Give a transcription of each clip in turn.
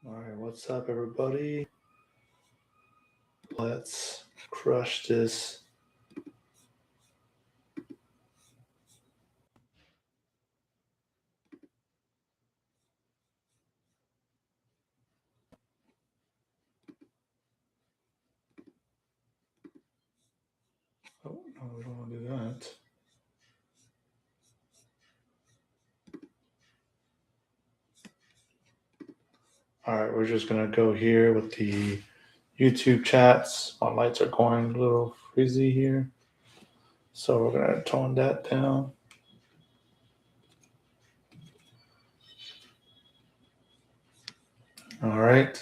All right, what's up, everybody? Let's crush this. Oh, no, we don't want to do that. All right, we're just going to go here with the YouTube chats. My lights are going a little frizzy here. So we're going to tone that down. All right.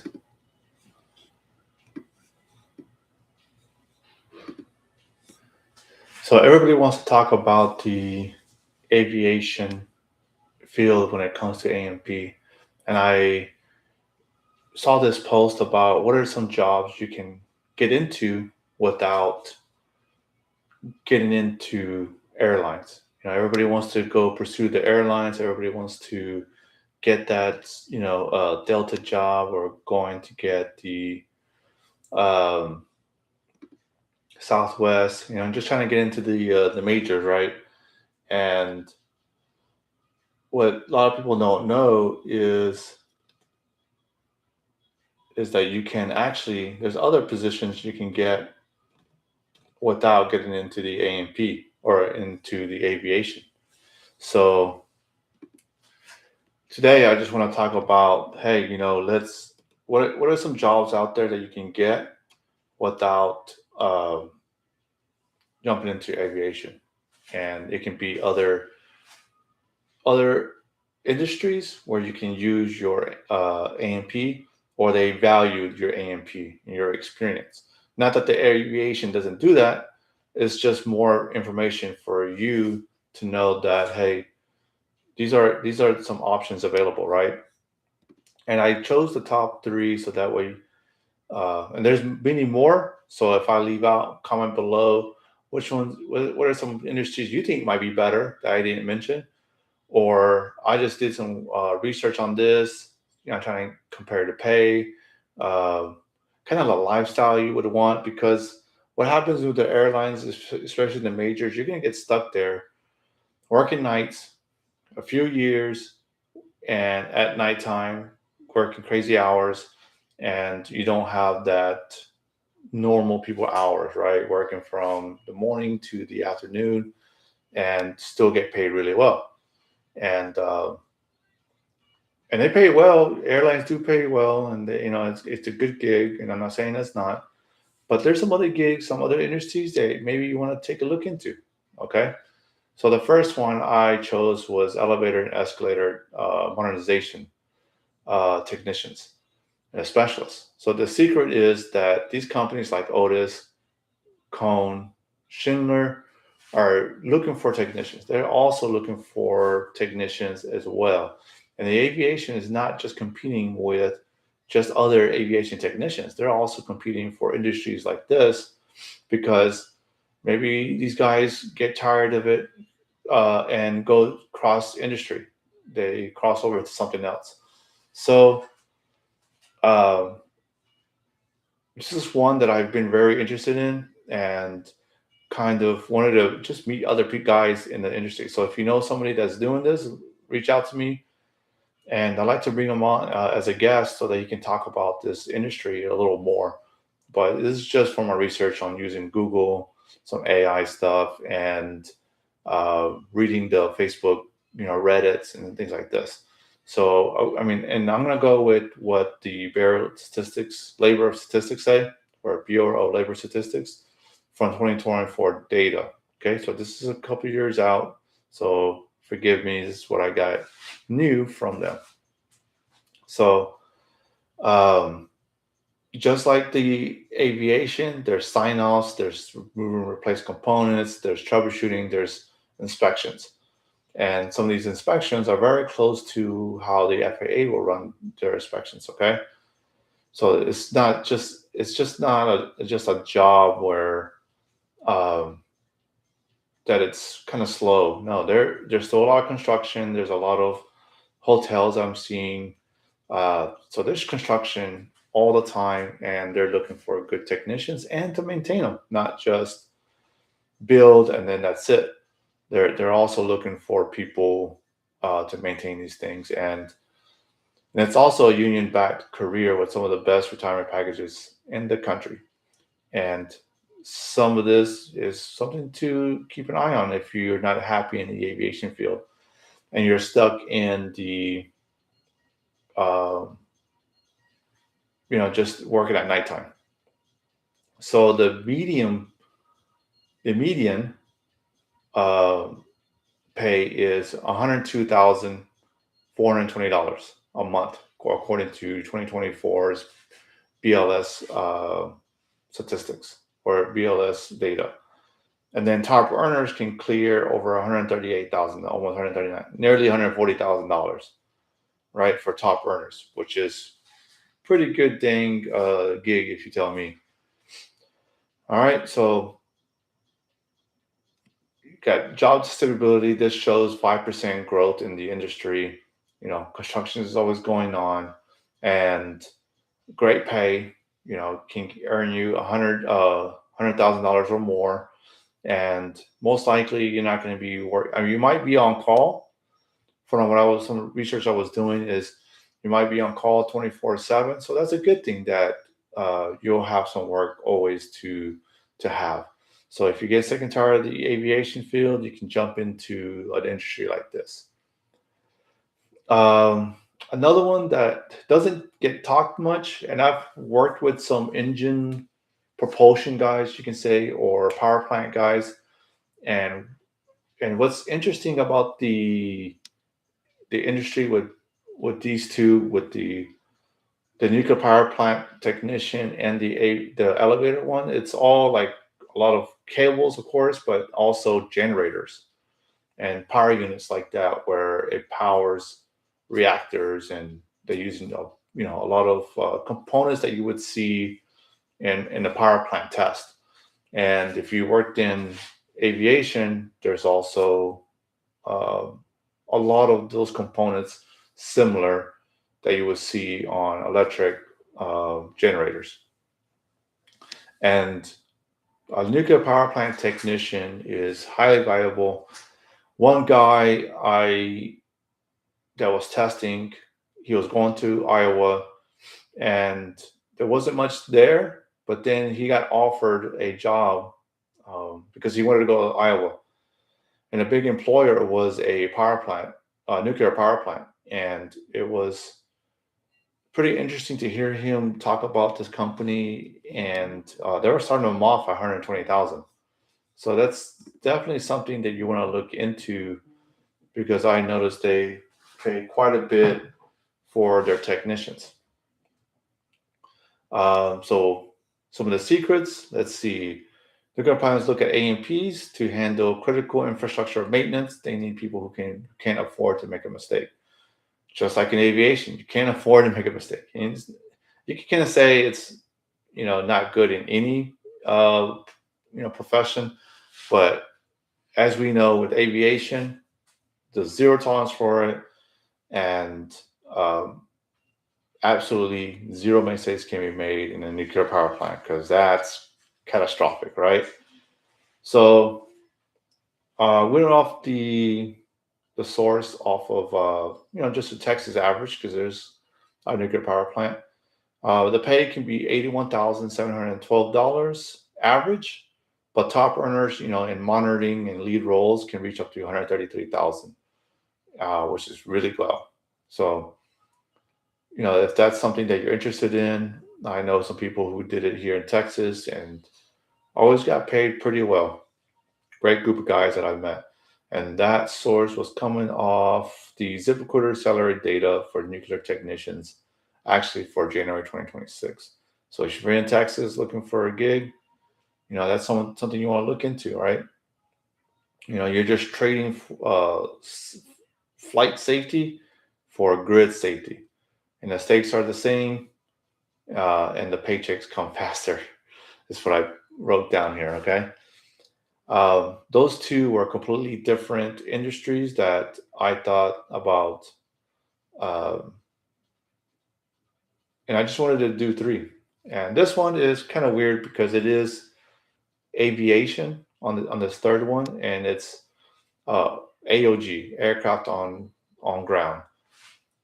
So everybody wants to talk about the aviation field when it comes to A&P. And I saw this post about what are some jobs you can get into without getting into airlines. Everybody wants to go pursue the airlines. Everybody wants to get that, Delta job or going to get the um, Southwest. Just trying to get into the majors, right? And what a lot of people don't know is that you can actually there's other positions you can get without getting into the A&P or into the aviation. So today I just want to talk about, hey, let's what are some jobs out there that you can get without jumping into aviation, and it can be other industries where you can use your A&P, or they value your A&P and your experience. Not that the aviation doesn't do that; it's just more information for you to know that, hey, these are some options available, right? And I chose the top three so that way, and there's many more. So if I leave out, comment below which ones, what are some industries you think might be better that I didn't mention, or I just did some research on this. Trying to compare the pay, uh, kind of the lifestyle you would want, because what happens with the airlines, especially the majors, you're gonna get stuck there working nights a few years, and at nighttime working crazy hours, and you don't have that normal people hours, right? Working from the morning to the afternoon and still get paid really well. And they pay well. Airlines do pay well, and it's a good gig. And I'm not saying that's not, but there's some other gigs, some other industries that maybe you want to take a look into. Okay, so the first one I chose was elevator and escalator modernization technicians and specialists. So the secret is that these companies like Otis, Cone, Schindler are looking for technicians. They're also looking for technicians as well. And the aviation is not just competing with just other aviation technicians. They're also competing for industries like this, because maybe these guys get tired of it and go cross industry. They cross over to something else. So uh, this is one that I've been very interested in, and kind of wanted to just meet other guys in the industry. So if you know somebody that's doing this, reach out to me, and I'd like to bring them on as a guest so that you can talk about this industry a little more. But this is just from my research on using Google, some AI stuff, and reading the Facebook, Reddits and things like this. So I mean, and I'm gonna go with what the Labor Statistics say, or Bureau of Labor Statistics from 2024 data. Okay, so this is a couple years out, so forgive me. This is what I got new from them. So, um, just like the aviation, there's sign offs, there's remove and replace components, there's troubleshooting, there's inspections. And some of these inspections are very close to how the FAA will run their inspections. Okay. So it's just not just a job where, um, that it's kind of slow. No, there's still a lot of construction. There's a lot of hotels I'm seeing. So there's construction all the time, and they're looking for good technicians and to maintain them, not just build and then that's it. They're also looking for people to maintain these things, and it's also a union-backed career with some of the best retirement packages in the country. And some of this is something to keep an eye on if you're not happy in the aviation field and you're stuck in the um, just working at nighttime. So the median uh, pay is $102,420 a month, according to 2024's BLS statistics or BLS data. And then top earners can clear over 138,000, almost 139, nearly $140,000, right, for top earners, which is pretty good dang gig if you tell me. All right, so you got job stability. This shows 5% growth in the industry. Construction is always going on, and great pay. Can earn you $100,000 or more, and most likely you're not going to be work. I mean, you might be on call. From some research I was doing is you might be on call 24/7. So that's a good thing that you'll have some work always to have. So if you get sick and tired of the aviation field, you can jump into an industry like this. Um, Another one that doesn't get talked much, and I've worked with some engine propulsion guys, you can say, or power plant guys, and what's interesting about the industry with these two, with the nuclear power plant technician and the elevator one, it's all like a lot of cables, of course, but also generators and power units like that, where it powers reactors, and they're using a lot of components that you would see in the power plant test. And if you worked in aviation, there's also uh, a lot of those components similar that you would see on electric generators. And a nuclear power plant technician is highly valuable. One guy that was testing, he was going to Iowa, and there wasn't much there, but then he got offered a job because he wanted to go to Iowa. And a big employer was a power plant, a nuclear power plant. And it was pretty interesting to hear him talk about this company. And they were starting them off at 120,000. So that's definitely something that you want to look into, because I noticed they pay quite a bit for their technicians. So some of the secrets, let's see. Nuclear plants look at AMPs to handle critical infrastructure maintenance. They need people who can't afford to make a mistake. Just like in aviation, you can't afford to make a mistake. And you can kind of say it's not good in any profession, but as we know with aviation, there's zero tolerance for it, and um, absolutely zero mistakes can be made in a nuclear power plant, because that's catastrophic, right? So we went off the source off of just the Texas average, because there's a nuclear power plant. The pay can be $81,712 average, but top earners, in monitoring and lead roles can reach up to 133,000, which is really well. So, if that's something that you're interested in, I know some people who did it here in Texas and always got paid pretty well. Great group of guys that I've met. And that source was coming off the ZipRecruiter salary data for nuclear technicians, actually for January 2026. So if you're in Texas looking for a gig, that's something you want to look into, right? You're just trading flight safety for grid safety, and the stakes are the same, and the paychecks come faster. Is what I wrote down here. Okay. Those two were completely different industries that I thought about, um, and I just wanted to do three. And this one is kind of weird because it is aviation on this third one, and it's uh, AOG, aircraft on ground.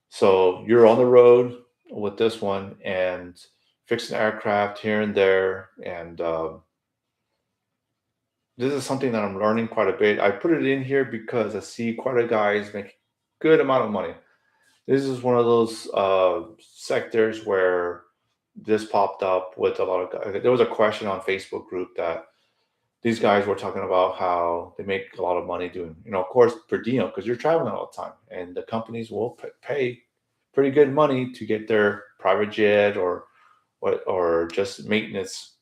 So you're on the road with this one and fixing aircraft here and there, and this is something that I'm learning quite a bit. I put it in here because I see quite a guys make good amount of money. This is one of those sectors where this popped up with a lot of guys. There was a question on Facebook group that these guys were talking about how they make a lot of money doing, of course, per diem, because you're traveling all the time, and the companies will pay pretty good money to get their private jet or just maintenance,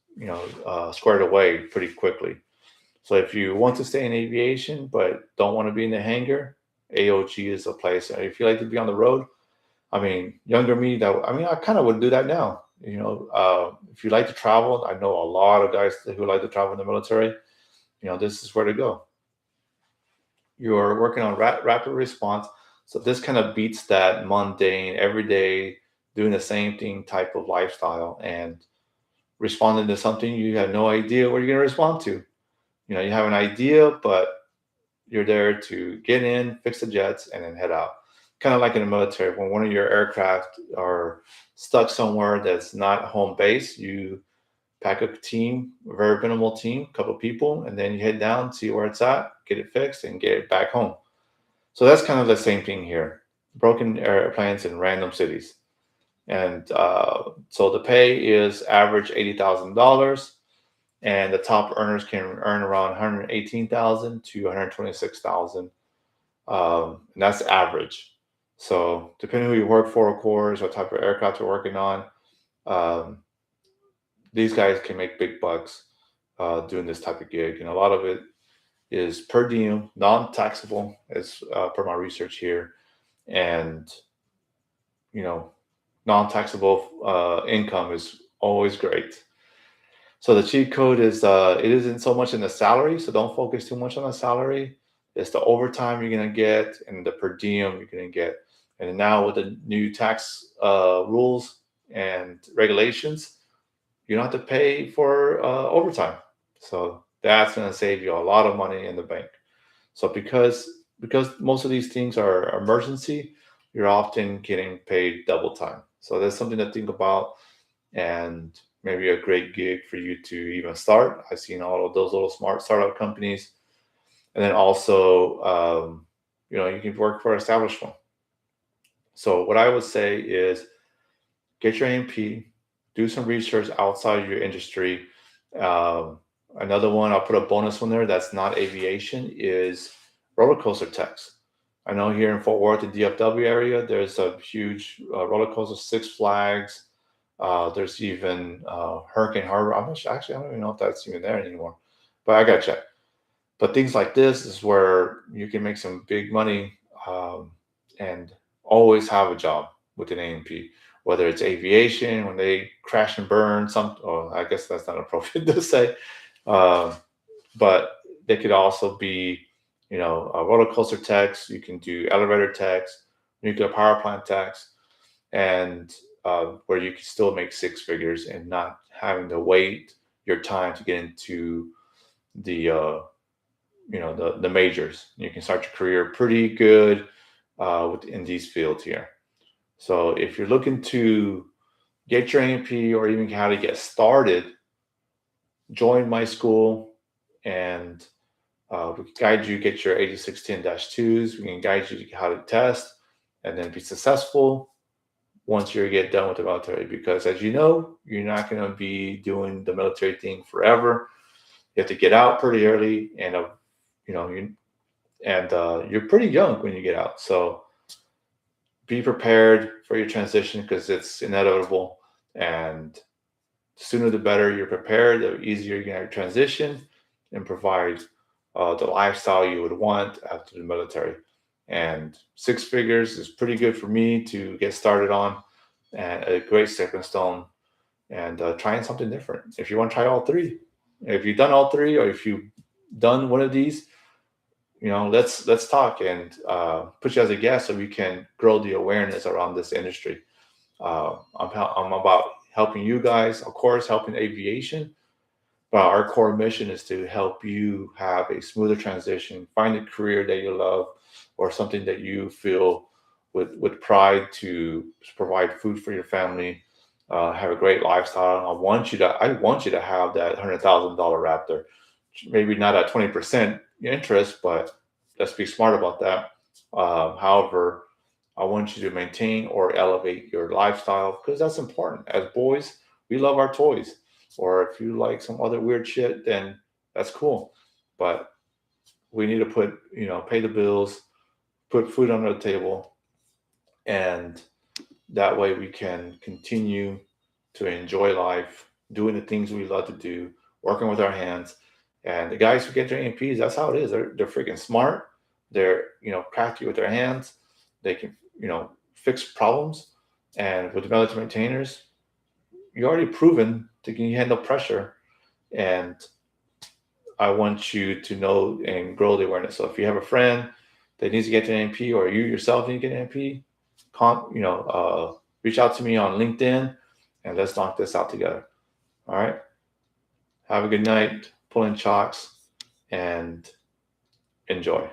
squared away pretty quickly. So if you want to stay in aviation but don't want to be in the hangar, AOG is a place. And if you like to be on the road, I mean, younger me, I kind of would do that now. If you like to travel, I know a lot of guys who like to travel in the military. This is where to go. You're working on rapid response, so this kind of beats that mundane, everyday, doing the same thing type of lifestyle, and responding to something you have no idea what you're going to respond to. You have an idea, but you're there to get in, fix the jets, and then head out. Kind of like in the military, when one of your aircraft are stuck somewhere that's not home base, you pack a team, a very minimal team, a couple of people, and then you head down, see where it's at, get it fixed, and get it back home. So that's kind of the same thing here. Broken airplanes in random cities. And so the pay is average $80,000, and the top earners can earn around 118,000 to 126,000, and that's average. So depending who you work for, of course, what type of aircraft you're working on, um, these guys can make big bucks doing this type of gig, and a lot of it is per diem, non-taxable, as per my research here, and you know, non-taxable income is always great. So the cheat code is it isn't so much in the salary, so don't focus too much on the salary. It's the overtime you're gonna get and the per diem you're gonna get. And now with the new tax rules and regulations, you don't have to pay for overtime. So that's gonna save you a lot of money in the bank. So because most of these things are emergency, you're often getting paid double time. So that's something to think about, and maybe a great gig for you to even start. I've seen all of those little smart startup companies, and then also you can work for an established one. So what I would say is get your AMP, do some research outside of your industry. Um, Another one, I'll put a bonus one there that's not aviation, is roller coaster techs. I know here in Fort Worth, the DFW area, there's a huge roller coaster, Six Flags. There's even Hurricane Harbor. I'm not sure, actually, I don't even know if that's even there anymore, but I gotta check. But things like this is where you can make some big money, and always have a job with an AMP, whether it's aviation when they crash and burn. Or I guess that's not appropriate to say, uh, but they could also be, roller coaster techs. You can do elevator techs, nuclear power plant techs, and where you can still make six figures and not having to wait your time to get into the the majors. You can start your career pretty good in these fields here. So if you're looking to get your AMP or even how to get started, join my school, and we can guide you get your 8610-2s. We can guide you how to test and then be successful once you get done with the military. Because as you know, you're not going to be doing the military thing forever. You have to get out pretty early, and you're pretty young when you get out. So be prepared for your transition because it's inevitable. And the sooner the better you're prepared, the easier you're going to transition and provide the lifestyle you would want after the military. And six figures is pretty good for me to get started on, and a great stepping stone, and trying something different. If you want to try all three, if you've done all three, or if you've done one of these, let's talk and put you as a guest so we can grow the awareness around this industry. I'm about helping you guys, of course, helping aviation. But our core mission is to help you have a smoother transition, find a career that you love, or something that you feel with pride to provide food for your family, have a great lifestyle. I want you to have that $100,000 Raptor. Maybe not at 20% interest, but let's be smart about that. However, I want you to maintain or elevate your lifestyle because that's important. As boys, we love our toys. Or if you like some other weird shit, then that's cool. But we need to pay the bills, put food on the table, and that way we can continue to enjoy life, doing the things we love to do, working with our hands. And the guys who get their AMPs, that's how it is. They're freaking smart. They're crafty with their hands. They can fix problems. And with the military maintainers, you already proven that you can handle pressure. And I want you to know and grow the awareness. So if you have a friend that needs to get to an MP, or you yourself need to get an MP, reach out to me on LinkedIn, and let's knock this out together. All right. Have a good night. Pull in chocks and enjoy.